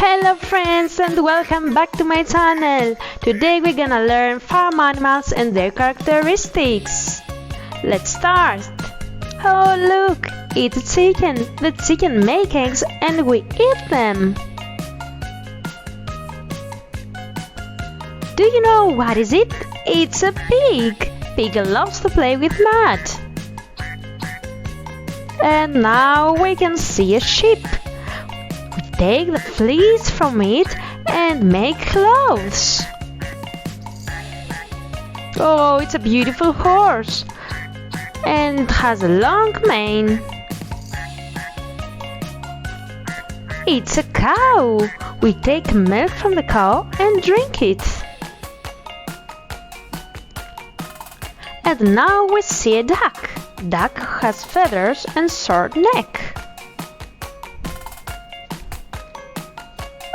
Hello friends and welcome back to my channel. Today we're gonna learn farm animals and their characteristics. Let's start. Oh look, it's a chicken. The chicken makes eggs and we eat them. Do you know what is it? It's a pig. Pig loves to play with mud. And now we can see a sheep. We take the fleece from it and make clothes. Oh, it's a beautiful horse and has a long mane. It's a cow. We take milk from the cow and drink it. And now we see a duck. Duck has feathers and short neck.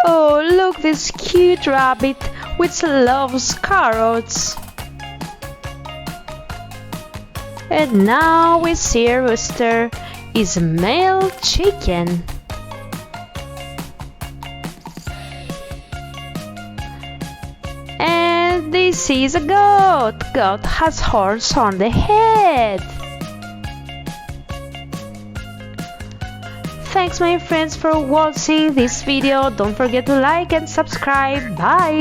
Oh, look this cute rabbit which loves carrots. And now we see a rooster is a male chicken. And this is a goat. Goat has horns on the head. Thanks my friends for watching this video. Don't forget to like and subscribe. Bye!